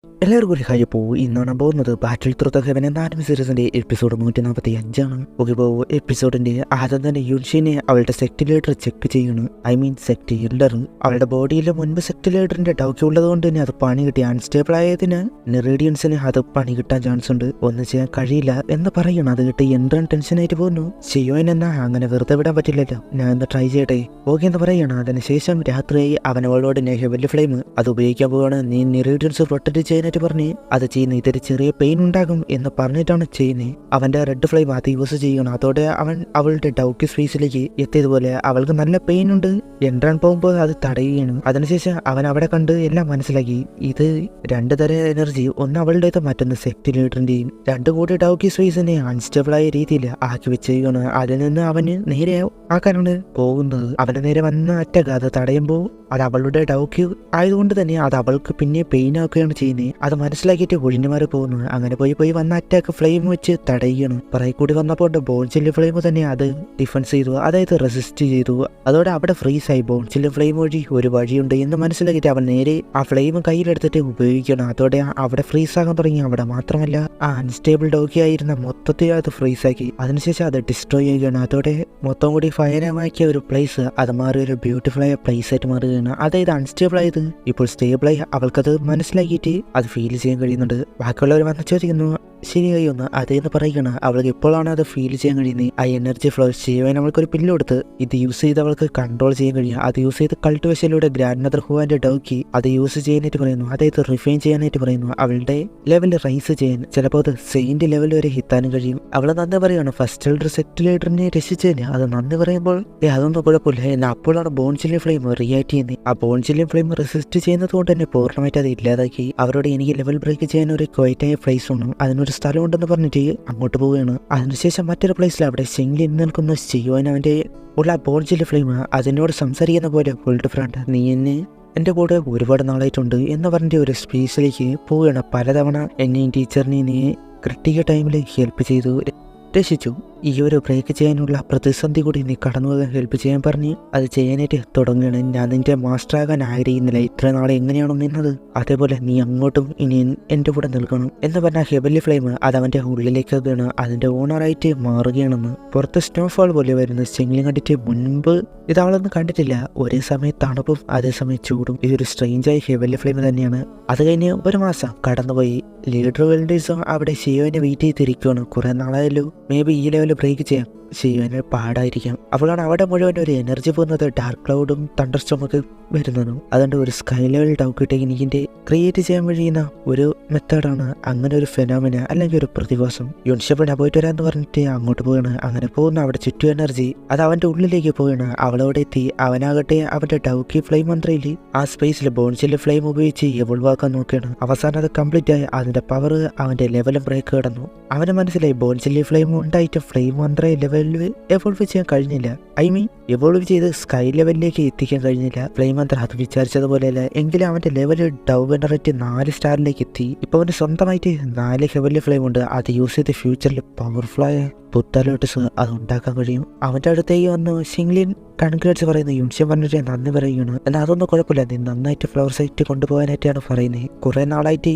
എല്ലാവർക്കും ഒരു ഹായ്. ഇപ്പോൾ ഇന്നാണ് പോകുന്നത് ബാറ്റിൽ ത്രൂ ദ ഹെവൻ എന്ന ആനിമി സീരീസിന്റെ എപ്പിസോഡ് 145 ഓക്കെ. ഇപ്പോൾ എപ്പിസോഡിന്റെ ആദ്യം തന്നെ യുൻഷിനെ അവളുടെ സെക്ട് ലീഡർ ചെക്ക് ചെയ്യണം. സെക്ട് എൽഡർ അവളുടെ ബോഡിയിൽ മുൻപ് സെക്ട് ലീഡറിന്റെ ഡൗക്കി ഉള്ളത് കൊണ്ട് തന്നെ അത് പണി കിട്ടി. അൺസ്റ്റേബിൾ ആയതിന് നെറേഡിയൻസിന് അത് പണി കിട്ടാൻ ചാൻസ് ഉണ്ട്. ഒന്നും ചെയ്യാൻ കഴിയില്ല എന്ന് പറയണം. അത് കിട്ടി എൻട്രാൻ ടെൻഷനായിട്ട് പോകുന്നു. ചെയ്യുവാൻ എന്നാ അങ്ങനെ വെറുതെ വിടാൻ പറ്റില്ലല്ലോ, ഞാൻ ഒന്ന് ട്രൈ ചെയ്യട്ടെ ഓക്കെ എന്ന് പറയണം. അതിനുശേഷം രാത്രിയായി അവൻ അവളോട് ഹെവൻലി ഫ്ലെയിം അത് ഉപയോഗിക്കാൻ പോവാണ്. നീ നെറേഡിയൻസ് പ്രൊട്ടക്ട് ചെയ്യാനായിട്ട് പറഞ്ഞ് അത് ചെയ്യുന്ന ഇതൊരു ചെറിയ പെയിൻ ഉണ്ടാകും എന്ന് പറഞ്ഞിട്ടാണ് ചെയ്യുന്നത്. അവന്റെ റെഡ് ഫ്ലെയിം അത് യൂസ് ചെയ്യണം. അതോടെ അവൻ അവളുടെ ഡൗക്കി സ്പേസിലേക്ക് എത്തിയതുപോലെ അവൾക്ക് നല്ല പെയിൻ ഉണ്ട്. എൻട്രാൻ പോകുമ്പോൾ അത് തടയുകയാണ്. അതിനുശേഷം അവൻ അവിടെ കണ്ട് എല്ലാം മനസ്സിലാക്കി. ഇത് രണ്ടു തരം എനർജി, ഒന്ന് അവളുടേത് മറ്റൊന്ന് സെക്ട് ലീഡറിന്റെയും. രണ്ടു കൂടി ഡൗക്കി സ്പേസിനെ അൺസ്റ്റേബിൾ ആയ രീതിയിൽ ആക്കി വെച്ചിരിക്കുകയാണ്. അതിൽ നിന്ന് അവന് നേരെ ആക്കാനാണ് പോകുന്നത്. അവന്റെ നേരെ വന്ന അറ്റാക്ക് അത് തടയുമ്പോൾ അത് അവളുടെ ഡൗക്കി ആയതുകൊണ്ട് തന്നെ അത് അവൾക്ക് പിന്നെ പെയിൻ ആക്കുകയാണ് ചെയ്യുന്നത്. അത് മനസ്സിലാക്കിയിട്ട് ഒഴിഞ്ഞുമാറി പോകുന്നു. അങ്ങനെ പോയി വന്ന അറ്റാക്ക് ഫ്ലെയിം വെച്ച് തടയുകയാണ്. പറയി കൂടി വന്നപ്പോൾ ബോൺചില്ല് ഫ്ലെയിം തന്നെ അത് ഡിഫൻസ് ചെയ്തു, അതായത് റെസിസ്റ്റ് ചെയ്തു. അതോടെ അവിടെ ഫ്രീസ് ആയി. ബോൺചില്ല് ഫ്ലെയിം വഴി ഒരു വഴിയുണ്ട് എന്ന് മനസ്സിലാക്കിയിട്ട് അവൻ നേരെ ആ ഫ്ലെയിം കയ്യിലെടുത്തിട്ട് ഉപയോഗിക്കണം. അതോടെ അവിടെ ഫ്രീസ് ആകാൻ തുടങ്ങി. അവിടെ മാത്രമല്ല ആ അൺസ്റ്റേബിൾ ഡോക്കി ആയിരുന്ന മൊത്തത്തിൽ അത് ഫ്രീസ് ആക്കി. അതിനുശേഷം അത് ഡിസ്ട്രോയ് ചെയ്യുകയാണ്. അതോടെ മൊത്തം കൂടി ഫയരമാക്കിയ ഒരു പ്ലേസ് അത് മാറി ഒരു ബ്യൂട്ടിഫുൾ ആയ പ്ലേസ് ആയിട്ട് മാറുകയാണ്. അതായത് അൺസ്റ്റേബിൾ ആയത് ഇപ്പോൾ സ്റ്റേബിൾ ആയി. അവൾക്കത് മനസ്സിലാക്കിയിട്ട് അത് ഫീൽ ചെയ്യാൻ കഴിയുന്നുണ്ട്. ബാക്കിയുള്ളവർ വന്ന് ചോദിക്കുന്നു ശരിയായി ഒന്ന് അതേന്ന് പറയുകയാണ്. അവൾക്ക് ഇപ്പോഴാണ് അത് ഫീൽ ചെയ്യാൻ കഴിയുന്നത്. ആ എനർജി ഫ്ലോ ചെയ്യാൻ അവൾക്കൊരു പില്ല് കൊടുത്ത് ഇത് യൂസ് ചെയ്ത് അവൾക്ക് കൺട്രോൾ ചെയ്യാൻ കഴിയും. അത് യൂസ് ചെയ്ത് കൾട്ടിവേഷനിലൂടെ ഗ്രാൻഡ് മദർ ഹുവാന്റെ ഡൗക്കി അത് യൂസ് ചെയ്യാനായിട്ട് പറയുന്നു. അതായത് റിഫൈൻ ചെയ്യാനായിട്ട് പറയുന്നു. അവളുടെ ലെവൽ റൈസ് ചെയ്യാൻ, ചിലപ്പോൾ അത് സെയിന്റ് ലെവൽ വരെ എത്താനും കഴിയും. അവൾ നന്ദി പറയുകയാണ്. ഫസ്റ്റ് എൽഡർ സെക്ട് ലീഡറിനെ രക്ഷിച്ചതിന് അത് നന്ദി പറയുമ്പോൾ അതൊന്നും കുഴപ്പമില്ല എന്ന് അപ്പോഴാണ് ബോൺചില്ലി ഫ്ലെയിം റിയാക്ട് ചെയ്യുന്നത്. ആ ബോൺചില്ലി ഫ്ലെയിം റെസിസ്റ്റ് ചെയ്യുന്നത് കൊണ്ട് തന്നെ പൂർണ്ണമായിട്ട് അത് ഇല്ലാതാക്കി. അവരോട് എനിക്ക് ലെവൽ ബ്രേക്ക് ചെയ്യാൻ ഒരു ക്വൈറ്റായ പ്ലേസ് ഉണ്ട്, അതിനൊരു സ്ഥലം ഉണ്ടെന്ന് പറഞ്ഞിട്ട് അങ്ങോട്ട് പോവുകയാണ്. അതിനുശേഷം മറ്റൊരു പ്ലേസിൽ അവിടെ ശെങ്ലി നിൽക്കുന്ന ചെയ്യുവാൻ അവന്റെ ഉള്ള ബോൺചില്ലി ഫ്ലെയിം അതിനോട് സംസാരിക്കുന്ന പോലെ ഓൾഡ് ഫ്രണ്ട്, നീ എന്നെ എൻ്റെ കൂടെ ഒരുപാട് നാളായിട്ടുണ്ട് എന്ന് പറഞ്ഞിട്ട് ഒരു സ്പേസിലേക്ക് പോവുകയാണ്. പലതവണ എന്നെയും ടീച്ചറിനെയും നീ ക്രിട്ടിക്കൽ ടൈമിൽ ഹെൽപ്പ് ചെയ്തു, രക്ഷിച്ചു. ഈ ഒരു ബ്രേക്ക് ചെയ്യാനുള്ള പ്രതിസന്ധി കൂടി നീ കടന്നു പോകാൻ ഹെൽപ്പ് ചെയ്യാൻ പറഞ്ഞ് അത് ചെയ്യാനായിട്ട് തുടങ്ങുകയാണ്. ഞാൻ നിന്റെ മാസ്റ്റർ ആകാൻ ആഗ്രഹിക്കുന്നില്ല. ഇത്ര നാളെ എങ്ങനെയാണോ നിന്നത് അതേപോലെ നീ അങ്ങോട്ടും ഇനി എൻ്റെ കൂടെ നിൽക്കണം എന്ന് പറഞ്ഞ ഹെവൻലി ഫ്ലെയിം അത് അവൻ്റെ ഉള്ളിലേക്ക് വീണ് അതിൻ്റെ ഓണറായിട്ട് മാറുകയാണെന്ന്. പുറത്ത് സ്നോഫോൾ പോലെ വരുന്ന ചെങ്ങിലും കണ്ടിട്ട് മുൻപ് ഇതവളൊന്നും കണ്ടിട്ടില്ല. ഒരേ സമയം തണുപ്പും അതേസമയം ചൂടും. ഇതൊരു സ്ട്രേഞ്ചായി ഹെവൻലി ഫ്ലെയിം തന്നെയാണ്. അത് കഴിഞ്ഞ് ഒരു മാസം കടന്നുപോയി. ലീഡർ വെൽഡേഴ്സും അവിടെ ഷിയോനെ വെയിറ്റ് ചെയ്തിരിക്കുകയാണ്. കുറെ നാളായല്ലോ, മേ ബി ഈ ലെവൽ ബ്രേക്ക് ചെയ്യാം, ചെയ്യുവാൻ പാടായിരിക്കാം. അവളാണ് അവിടെ മുഴുവൻ ഒരു എനർജി പോകുന്നത്. ഡാർക്ക് ക്ലൗഡും തണ്ടർ സ്റ്റോമൊക്കെ വരുന്നതും. അതുകൊണ്ട് ഒരു സ്കൈ ലെവൽ ഡൗക്കി ടെക്നിക്കിന്റെ ക്രിയേറ്റ് ചെയ്യാൻ കഴിയുന്ന ഒരു മെത്തേഡാണ് അങ്ങനെ ഒരു ഫെനോമിന അല്ലെങ്കിൽ ഒരു പ്രതിഭാസം. യുൻഷപ്പൻ പോയിട്ട് വരാന്ന് പറഞ്ഞിട്ട് അങ്ങോട്ട് പോവുകയാണ്. അങ്ങനെ പോകുന്ന അവിടെ ചുറ്റും എനർജി അത് അവന്റെ ഉള്ളിലേക്ക് പോവുകയാണ്. അവളോടെ എത്തി. അവനാകട്ടെ അവന്റെ ഡൗക്കി ഫ്ലെയിം മന്ത്രയിൽ ആ സ്പേസിൽ ബോൺചില്ല് ഫ്ലെയിം ഉപയോഗിച്ച് എവോൾവ് ആക്കാൻ നോക്കുകയാണ്. അവസാനം അത് കംപ്ലീറ്റ് ആയി. അതിന്റെ പവർ അവന്റെ ലെവലും ബ്രേക്ക് കിടന്നു. അവന് മനസ്സിലായി ബോൺചില്ലി ഫ്ലെയിം ഉണ്ടായിട്ട് ഫ്ലെയിം മന്ത്രയെ ലെവലിൽ എവോൾവ് ചെയ്യാൻ കഴിഞ്ഞില്ല. എവോൾവ് ചെയ്ത് സ്കൈ ലെവലിലേക്ക് എത്തിക്കാൻ കഴിഞ്ഞില്ല. ഫ്ലെയിം മന്ത്ര അത് വിചാരിച്ചതുപോലെയല്ല. എങ്കിലും അവന്റെ ലെവൽ ഡൗവനറേറ്റ് 4 സ്റ്റാറിലേക്ക് എത്തി. ഇപ്പൊ അവന് സ്വന്തമായിട്ട് 4 ഹെവൻലി ഫ്ലെയിം ഉണ്ട്. അത് യൂസ് ചെയ്ത് ഫ്യൂച്ചറിൽ പവർഫുൾ ആയ പുത്തലോട്ടസ് അത് ഉണ്ടാക്കാൻ കഴിയും. അവന്റെ അടുത്തേക്ക് വന്ന് ഷിങ്ലിൻ കൺഗ്രാറ്റ്സ് പറയുന്നു. യുൻഷൻ പറഞ്ഞിട്ട് നന്ദി പറയുകയാണ്. എന്നാൽ അതൊന്നും കുഴപ്പമില്ല, നീ നന്നായിട്ട് ഫ്ലവർ സൈറ്റ് കൊണ്ടുപോകാനായിട്ടാണ് പറയുന്നത്. കുറെ നാളായിട്ട്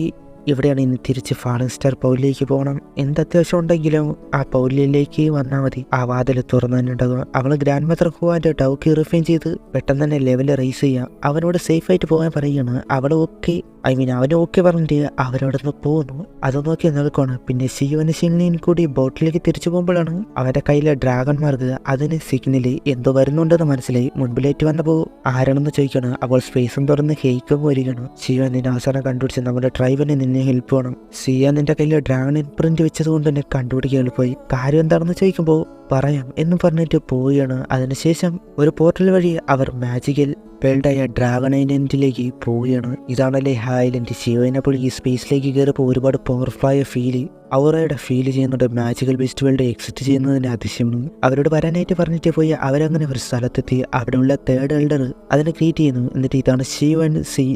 ഇവിടെയാണ് ഇനി തിരിച്ച് ഫാളിംഗ് സ്റ്റാർ പൗലിലേക്ക് പോകണം. എന്ത് അത്യാവശ്യം ഉണ്ടെങ്കിലും ആ പൗലിലേക്ക് വന്നാൽ മതി. ആ വാതിൽ തുറന്നു തന്നെ ഉണ്ടാകുക. അവള് ഗ്രാൻഡ് മദർ ഹുവാന്റെ ഡൗക്കി റിഫൈൻ ചെയ്ത് പെട്ടെന്ന് തന്നെ ലെവൽ റൈസ് ചെയ്യാം. അവനോട് സേഫ് ആയിട്ട് പോകാൻ പറയുകയാണ്. അവള് ഓക്കെ അവന് ഓക്കെ പറഞ്ഞിട്ട് അവരോട് നിന്ന് പോകുന്നു. അത് നോക്കി നിൽക്കുകയാണ്. പിന്നെ ഷിയോന് ഷിങ്ലിൻ കൂടി ബോട്ടിലേക്ക് തിരിച്ചു പോകുമ്പോഴാണ് അവന്റെ കയ്യിലെ ഡ്രാഗൺ മാർക്ക് അതിന് സിഗ്നല് എന്തോ വരുന്നുണ്ടെന്ന് മനസ്സിലായി. മുൻപിലേക്ക് വന്നപ്പോൾ ആരാണെന്ന് ചോദിക്കണം. അപ്പോൾ സ്പേസും തുറന്ന് ഹെയ്ക്കും വരികയാണ്. ഷിയോ നിന്നെ അവസാനം കണ്ടുപിടിച്ച് നമ്മുടെ ട്രൈബിന് നിന്നെ ഹെൽപ്പ് വേണം. സിയ നിന്റെ കയ്യിൽ ഡ്രാഗൺ പ്രിന്റ് വെച്ചത് കൊണ്ട് തന്നെ കണ്ടുപിടിക്കാൻ എളുപ്പമായി. കാര്യം എന്താണെന്ന് ചോദിക്കുമ്പോൾ പറയാം എന്നും പറഞ്ഞിട്ട് പോവുകയാണ്. അതിനുശേഷം ഒരു പോർട്ടൽ വഴി അവർ മാജിക്കൽ വേൾഡായ ഡ്രാഗൺ ഐലൻഡിലേക്ക് പോവുകയാണ്. ഇതാണല്ലേ ഐലൻഡ്. ഷിയോനപ്പോൾ ഈ സ്പേസിലേക്ക് കയറിയപ്പോൾ ഒരുപാട് പവർഫുള്ളായ ഫീല് അവരുടെ ഫീൽ ചെയ്യുന്നുണ്ട്. മാജിക്കൽ ബീസ്റ്റ് വേൾഡ് എക്സിറ്റ് ചെയ്യുന്നതിന്റെ അതിശയം അവരോട് വരാനായിട്ട് പറഞ്ഞിട്ട് പോയി. അവരങ്ങനെ ഒരു സ്ഥലത്തെത്തി. അവിടെയുള്ള തേർഡ് എൽഡർ അതിനെ ക്രിയേറ്റ് ചെയ്യുന്നു. എന്നിട്ട് ഇതാണ്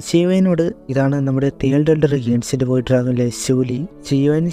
ഷിയോനോട് ഇതാണ് നമ്മുടെ തേർഡ് എൽഡർ ഗെയിംസിന്റെ പോയി ഡ്രാഗണിലെ ശൂലി. ഷിയോൻ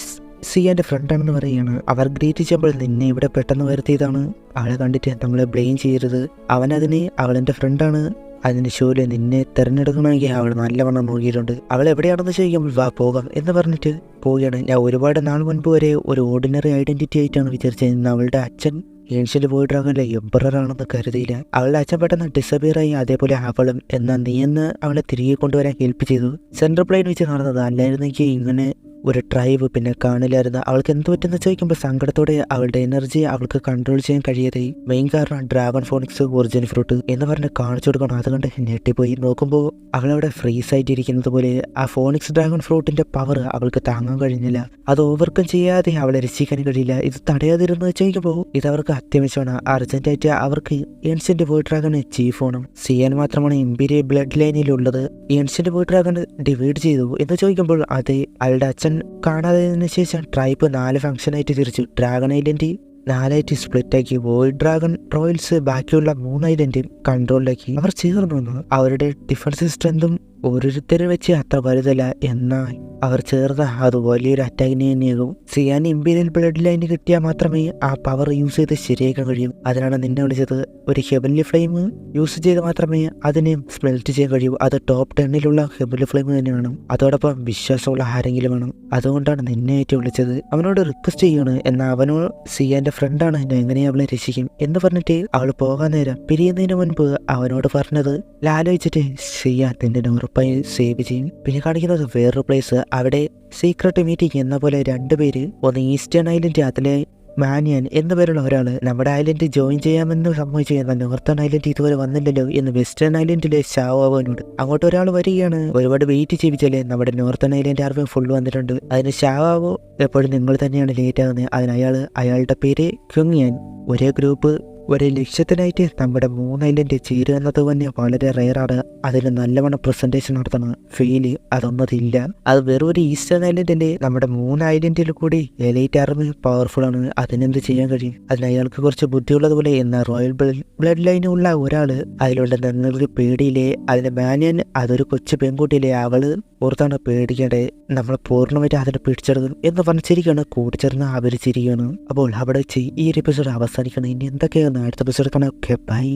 സിയാന്റെ ഫ്രണ്ടാണെന്ന് പറയുകയാണ്. അവർ ഗ്രീറ്റ് ചെയ്യുമ്പോൾ നിന്നെ ഇവിടെ പെട്ടെന്ന് വരുത്തിയതാണ്. അവളെ കണ്ടിട്ട് നമ്മളെ ബ്ലെയിം ചെയ്യരുത്. അവനതിന് അവളെന്റെ ഫ്രണ്ടാണ്, അതിന് ഷോയില് നിന്നെ തിരഞ്ഞെടുക്കണമെങ്കിൽ അവൾ നല്ലവണ്ണം നോക്കിയിട്ടുണ്ട്. അവൾ എവിടെയാണെന്ന് ചോദിക്കുമ്പോൾ വാ പോകാം എന്ന് പറഞ്ഞിട്ട് പോവുകയാണ്. ഞാൻ ഒരുപാട് നാൾ മുൻപ് വരെ ഒരു ഓർഡിനറി ഐഡന്റിറ്റി ആയിട്ടാണ് വിചാരിച്ചത്. അവളുടെ അച്ഛൻ ഏൻഷ്യന്റ് വോയിഡ് ഡ്രാഗണിലെ എംപറർ ആണെന്ന് കരുതിയില്ല. അവളുടെ അച്ഛൻ പെട്ടെന്ന് ഡിസപ്പിയർ ആയി, അതേപോലെ അവളും. എന്നാൽ നീയെന്ന് അവളെ തിരികെ കൊണ്ടുവരാൻ ഹെൽപ്പ് ചെയ്തു. സെൻട്രൽ പ്ലെയിൻ വെച്ച് നടന്നത് അല്ലായിരുന്നെങ്കിൽ ഇങ്ങനെ ഒരു ട്രൈബ് പിന്നെ കാണില്ലായിരുന്നു. അവൾക്ക് എന്ത് പറ്റുന്ന ചോദിക്കുമ്പോൾ സങ്കടത്തോടെ അവളുടെ എനർജി അവൾക്ക് കൺട്രോൾ ചെയ്യാൻ കഴിയാതെ മെയിൻ കാരണം ഡ്രാഗൺ ഫോണിക്സ് ഒറിജിൻ ഫ്രൂട്ട് എന്ന് പറഞ്ഞ് കാണിച്ചു കൊടുക്കണം. അതുകൊണ്ട് ഞെട്ടിപ്പോയി നോക്കുമ്പോൾ അവളവിടെ ഫ്രീസ് ആയിട്ടിരിക്കുന്നത് പോലെ ആ ഫോണിക്സ് ഡ്രാഗൺ ഫ്രൂട്ടിന്റെ പവർ അവൾക്ക് താങ്ങാൻ കഴിഞ്ഞില്ല. അത് ഓവർകം ചെയ്യാതെ അവളെ രക്ഷിക്കാൻ കഴിയില്ല. ഇത് തടയാതിരുന്ന് ചോദിക്കുമ്പോൾ ഇത് അവർക്ക് അത്യാവശ്യമാണ്. അർജന്റായിട്ട് അവർക്ക് ഏൻഷ്യന്റ് വോയിഡ് ഡ്രാഗൺ ചീഫ് വേണം. സിയാൻ മാത്രമാണ് ഇമ്പീരിയൽ ബ്ലഡ് ലൈനിലുള്ളത്. ഏൻഷ്യന്റ് വോയിഡ് ഡ്രാഗൺ ഡിവൈഡ് ചെയ്തു എന്ന് ചോദിക്കുമ്പോൾ അത് അയാളുടെ അച്ഛൻ കാണാതിന് ശേഷം ട്രൈബ് 4 ഫംഗ്ഷനായിട്ട് തിരിച്ചു. ഡ്രാഗൺ ഐലൻഡ് 4ആയിട്ട് സ്പ്ലിറ്റാക്കി. വോയിഡ് ഡ്രാഗൺ റോയൽസ് ബാക്കിയുള്ള 3 ഐലൻഡും കൺട്രോളിലാക്കി. അവർ ചേർന്നു വന്നു. അവരുടെ ഡിഫൻസ് സ്ട്രെങ്തും ഓരോരുത്തരെ വെച്ച് അത്ര വലുതല്ല, എന്നാൽ അവർ ചേർന്ന അത് വലിയൊരു അറ്റാക്കിനെ തന്നെയാകും. സിയാൻ ഇമ്പീരിയൽ ബ്ലഡ് ലൈന് കിട്ടിയാൽ മാത്രമേ ആ പവർ യൂസ് ചെയ്ത് ശരിയാക്കാൻ കഴിയൂ. അതിനാണ് നിന്നെ വിളിച്ചത്. ഒരു ഹെവൻലി ഫ്ലെയിം യൂസ് ചെയ്ത് മാത്രമേ അതിനെ സ്മെൽറ്റ് ചെയ്യാൻ കഴിയൂ. അത് ടോപ്പ് 10ലുള്ള ഹെവൻലി ഫ്ലെയിം തന്നെ വേണം. അതോടൊപ്പം വിശ്വാസമുള്ള ആരെങ്കിലും വേണം. അതുകൊണ്ടാണ് നിന്നെ ആയിട്ട് വിളിച്ചത്. അവനോട് റിക്വസ്റ്റ് ചെയ്യാണ്. എന്നാൽ അവനോട് സിയാന്റെ ഫ്രണ്ടാണ്, എന്നെ എങ്ങനെയാ അവളെ രക്ഷിക്കും എന്ന് പറഞ്ഞിട്ട് അവൾ പോകാൻ നേരം പിരിയുന്നതിന് മുൻപ് അവനോട് പറഞ്ഞത് ലാലോചിച്ചിട്ട് സിയാൻ നിന്നെ ഉറപ്പായി സേവ് ചെയ്യും. പിന്നെ കാണിക്കുന്നത് വേറൊരു പ്ലേസ്. അവിടെ സീക്രട്ട് മീറ്റിംഗ് എന്ന പോലെ 2 പേര്, ഒന്ന് ഈസ്റ്റേൺ ഐലൻഡ് അതിലെ മാനിയൻ എന്ന പേരുള്ള ഒരാൾ നമ്മുടെ ഐലൻഡ് ജോയിൻ ചെയ്യാമെന്ന് സമ്മതിച്ചു. എന്നാൽ നോർത്തേൺ ഐലൻഡ് ഇതുവരെ വന്നില്ലല്ലോ എന്ന് വെസ്റ്റേൺ ഐലൻഡിലെ ഷാവോനോട്. അങ്ങോട്ട് ഒരാൾ വരികയാണ്. ഒരുപാട് വെയിറ്റ് ചെയ്യിപ്പിച്ചാലേ നമ്മുടെ നോർത്തേൺ ഐലൻഡ് ആർമി ഫുൾ വന്നിട്ടുണ്ട്. അതിന് ഷാവോ എപ്പോഴും നിങ്ങൾ തന്നെയാണ് ലേറ്റ് ആകുന്നത്. അതിന് അയാളുടെ പേര് ക്യുങ്യാൻ. ഒരേ ഗ്രൂപ്പ് ഒരേ ലക്ഷ്യത്തിനായിട്ട് നമ്മുടെ 3 ഐലൻഡ് ചേരുക എന്നത് തന്നെ വളരെ റെയറാണ്. അതിന് നല്ലവണ്ണം പ്രസന്റേഷൻ നടത്തണം. ഫീല് അതൊന്നതില്ല. അത് വെറും ഒരു ഈസ്റ്റേൺ ഐലൻഡിന്റെ നമ്മുടെ 3 ഐലൻഡിൽ കൂടി എലൈറ്റ് ആർമി പവർഫുൾ ആണ്. അതിനെന്ത് ചെയ്യാൻ കഴിയും? അതിന് അയാൾക്ക് കുറച്ച് ബുദ്ധിയുള്ളതുപോലെ. എന്നാൽ റോയൽ ബ്ലഡ് ലൈനുള്ള ഒരാള് അതിലുള്ള നിങ്ങൾക്ക് പേടിയില്ലേ? അതിന്റെ മാനിയൻ അതൊരു കൊച്ചു പെൺകുട്ടിയില്ലേ? അവള് ഓർത്താണ് പേടിക്കേണ്ടത്. നമ്മൾ പൂർണ്ണമായിട്ട് അതിനെ പിടിച്ചെടുക്കും എന്ന് പറഞ്ഞിരിക്കുകയാണ്. കൂടിച്ചേർന്ന് അവരിച്ചിരിക്കുകയാണ്. അപ്പോൾ അവിടെ വെച്ച് ഈ ഒരു എപ്പിസോഡ് അവസാനിക്കണം. ഇനി എന്തൊക്കെയാണ് അടുത്ത എപ്പിസോഡ് കാണാം. Okay bye.